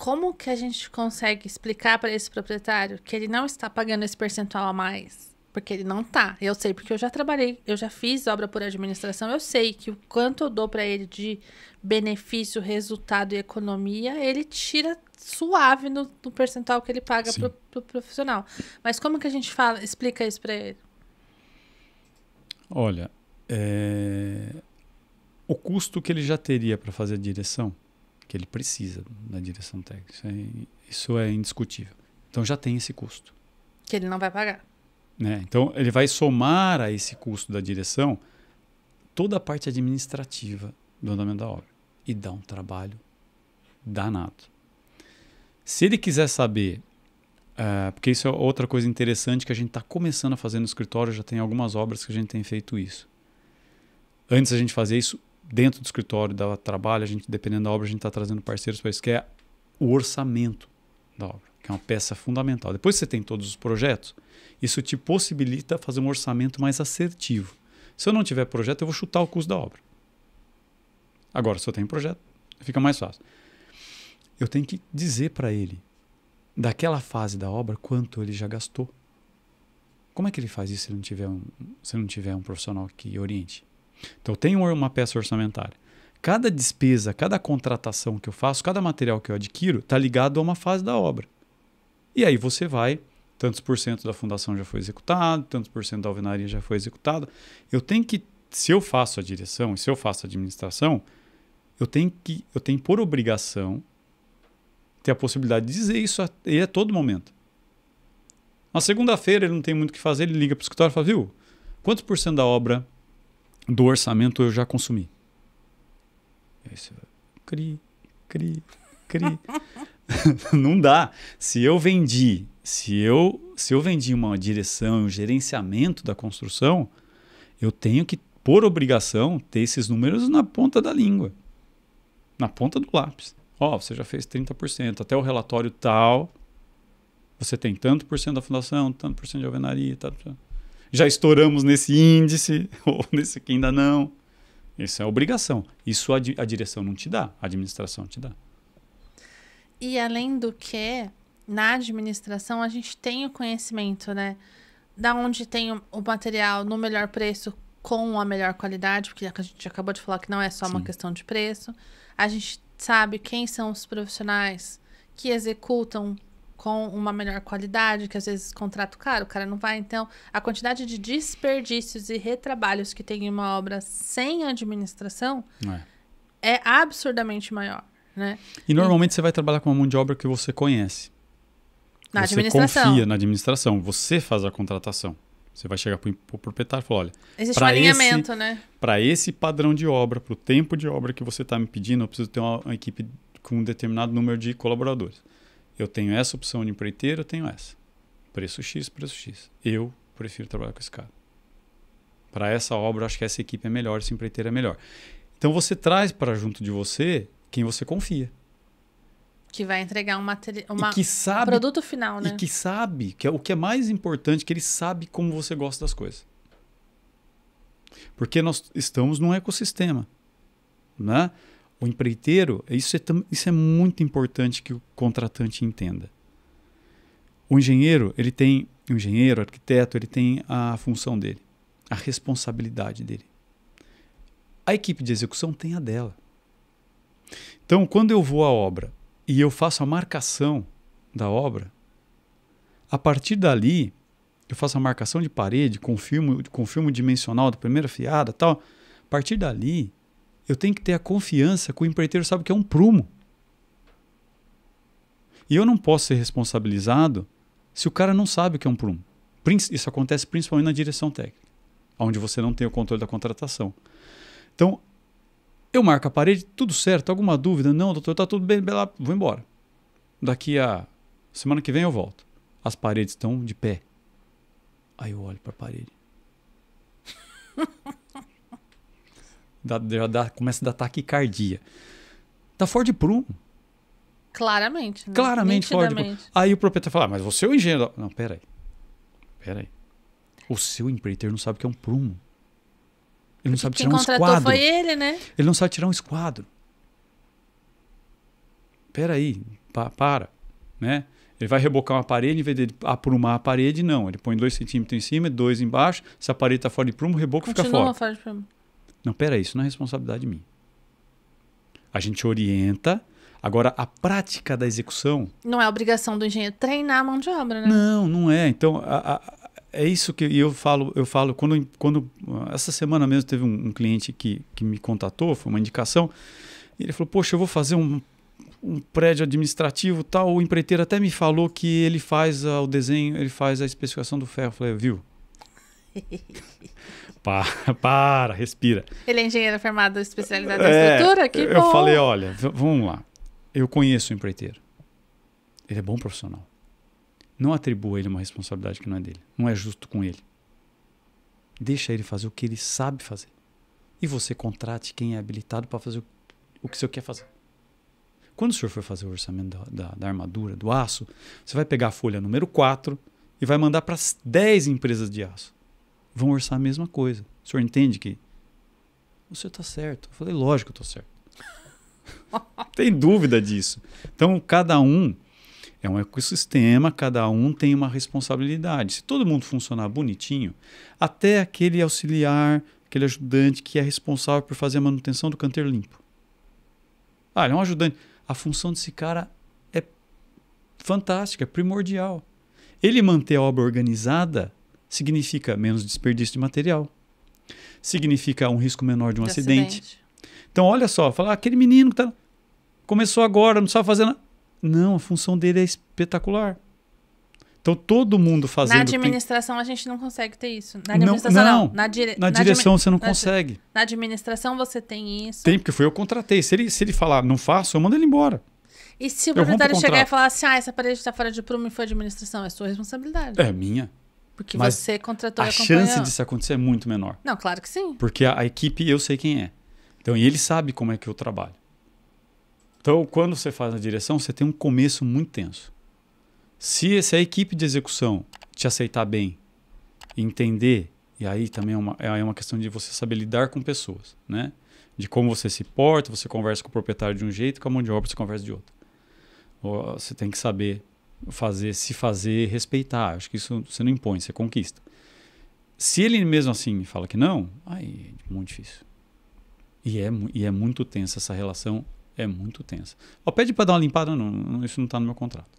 como que a gente consegue explicar para esse proprietário que ele não está pagando esse percentual a mais? Porque ele não tá. Eu sei, porque eu já trabalhei, eu já fiz obra por administração, eu sei que o quanto eu dou para ele de benefício, resultado e economia, ele tira suave no percentual que ele paga pro profissional. Mas como que a gente explica isso para ele? Olha, o custo que ele já teria para fazer a direção, que ele precisa da direção técnica, isso é indiscutível. Então já tem esse custo. Que ele não vai pagar. Né? Então ele vai somar a esse custo da direção toda a parte administrativa do andamento da obra. E dá um trabalho danado. Se ele quiser saber, porque isso é outra coisa interessante que a gente está começando a fazer no escritório, já tem algumas obras que a gente tem feito isso. Antes a gente fazia isso dentro do escritório, dava trabalho, dependendo da obra, a gente está trazendo parceiros para isso, que é o orçamento da obra, que é uma peça fundamental. Depois que você tem todos os projetos, isso te possibilita fazer um orçamento mais assertivo. Se eu não tiver projeto, eu vou chutar o custo da obra. Agora, se eu tenho projeto, fica mais fácil. Eu tenho que dizer para ele, daquela fase da obra, quanto ele já gastou. Como é que ele faz isso se não tiver um profissional que oriente? Então, eu tenho uma peça orçamentária. Cada despesa, cada contratação que eu faço, cada material que eu adquiro, está ligado a uma fase da obra. E aí você vai, tantos por cento da fundação já foi executado, tantos por cento da alvenaria já foi executado. Eu tenho que, se eu faço a direção e se eu faço a administração, eu tenho por obrigação ter a possibilidade de dizer isso a todo momento. Na segunda-feira ele não tem muito o que fazer, ele liga para o escritório e fala, viu, quantos por cento da obra do orçamento eu já consumi? E aí você vai, cri. Não dá. Se eu vendi uma direção, um gerenciamento da construção, eu tenho que, por obrigação, ter esses números na ponta da língua, na ponta do lápis. Você já fez 30%, até o relatório tal, você tem tanto por cento da fundação, tanto por cento de alvenaria, já estouramos nesse índice, ou nesse aqui ainda não. Isso é obrigação. Isso a direção não te dá, a administração te dá. E além do que, na administração a gente tem o conhecimento, né? Da onde tem o material no melhor preço com a melhor qualidade, porque a gente acabou de falar que não é só uma questão de preço. A gente sabe quem são os profissionais que executam com uma melhor qualidade, que às vezes contrato caro, o cara não vai. Então, a quantidade de desperdícios e retrabalhos que tem em uma obra sem administração é absurdamente maior, né? E normalmente você vai trabalhar com uma mão de obra que você conhece. Na você administração. Confia na administração, você faz a contratação. Você vai chegar para o proprietário e falar, olha... Existe um alinhamento, né? Para esse padrão de obra, para o tempo de obra que você está me pedindo, eu preciso ter uma equipe com um determinado número de colaboradores. Eu tenho essa opção de empreiteiro, eu tenho essa. Preço X, preço X. Eu prefiro trabalhar com esse cara. Para essa obra, eu acho que essa equipe é melhor, esse empreiteiro é melhor. Então, você traz para junto de você quem você confia. Que vai entregar um produto final, né? E que sabe, que é o que é mais importante, que ele sabe como você gosta das coisas. Porque nós estamos num ecossistema, né? O empreiteiro, isso é muito importante que o contratante entenda. O engenheiro, o arquiteto, ele tem a função dele, a responsabilidade dele. A equipe de execução tem a dela. Então, quando eu vou à obra e eu faço a marcação da obra, a partir dali, eu faço a marcação de parede, confirmo dimensional da primeira fiada, tal. A partir dali, eu tenho que ter a confiança que o empreiteiro sabe que é um prumo. E eu não posso ser responsabilizado se o cara não sabe o que é um prumo. Isso acontece principalmente na direção técnica, onde você não tem o controle da contratação. Então, eu marco a parede, tudo certo, alguma dúvida? Não, doutor, está tudo bem, vou embora. Daqui a semana que vem eu volto. As paredes estão de pé. Aí eu olho para a parede. Começa a dar taquicardia. Tá fora de prumo. Claramente, né? Claramente fora de prumo. Aí o proprietário fala, mas você é o engenheiro. Não, peraí. O seu empreiteiro não sabe o que é um prumo. Ele não sabe tirar um esquadro. Quem contratou foi ele, né? Ele não sabe tirar um esquadro. peraí, para, né? Ele vai rebocar uma parede, em vez de aprumar a parede, não. Ele põe 2 centímetros em cima, 2 embaixo. Se a parede está fora de prumo, o reboco fica fora. De prumo. Não, peraí, isso não é responsabilidade minha. A gente orienta. Agora, a prática da execução... Não é obrigação do engenheiro treinar a mão de obra, né? Não é. Então, é isso que eu falo. Quando essa semana mesmo teve um cliente que me contatou, foi uma indicação, e ele falou, poxa, eu vou fazer um prédio administrativo tal, o empreiteiro até me falou que ele faz o desenho, ele faz a especificação do ferro. Eu falei, viu? Para, respira. Ele é engenheiro formado especializado em estrutura? Que eu bom! falei, olha, vamos lá. Eu conheço o empreiteiro. Ele é bom profissional. Não atribua a ele uma responsabilidade que não é dele. Não é justo com ele. Deixa ele fazer o que ele sabe fazer. E você contrate quem é habilitado para fazer o que o senhor quer fazer. Quando o senhor for fazer o orçamento da armadura, do aço, você vai pegar a folha número 4 e vai mandar para as 10 empresas de aço. Vão orçar a mesma coisa. O senhor entende que o senhor está certo? Eu falei, lógico que eu estou certo. Tem dúvida disso. Então, cada um é um ecossistema, cada um tem uma responsabilidade. Se todo mundo funcionar bonitinho, até aquele auxiliar, aquele ajudante que é responsável por fazer a manutenção do canteiro limpo. Ele é um ajudante. A função desse cara é fantástica, é primordial. Ele manter a obra organizada significa menos desperdício de material. Significa um risco menor de um acidente. Então, olha só, falar, aquele menino que começou agora, não sabe fazer nada. Não, a função dele é espetacular. Então, todo mundo fazendo... Na administração, a gente não consegue ter isso. Na administração, não. Na direção, você não consegue. Na administração, você tem isso. Tem, porque foi eu que contratei. Se ele falar, não faço, eu mando ele embora. E se o proprietário chegar e falar assim, essa parede está fora de prumo e foi administração, é sua responsabilidade. É minha. Porque mas você contratou e acompanhou. A chance disso acontecer é muito menor. Não, claro que sim. Porque a equipe, eu sei quem é. Então, e ele sabe como é que eu trabalho. Então, quando você faz a direção, você tem um começo muito tenso. Se a equipe de execução te aceitar bem, entender, e aí também é uma questão de você saber lidar com pessoas, né? De como você se porta, você conversa com o proprietário de um jeito, com a mão de obra você conversa de outro. Você tem que saber se fazer, respeitar. Acho que isso você não impõe, você conquista. Se ele mesmo assim fala que não, aí é muito difícil. E é muito tensa essa relação, é muito tensa. Pede para dar uma limpada, não, isso não está no meu contrato.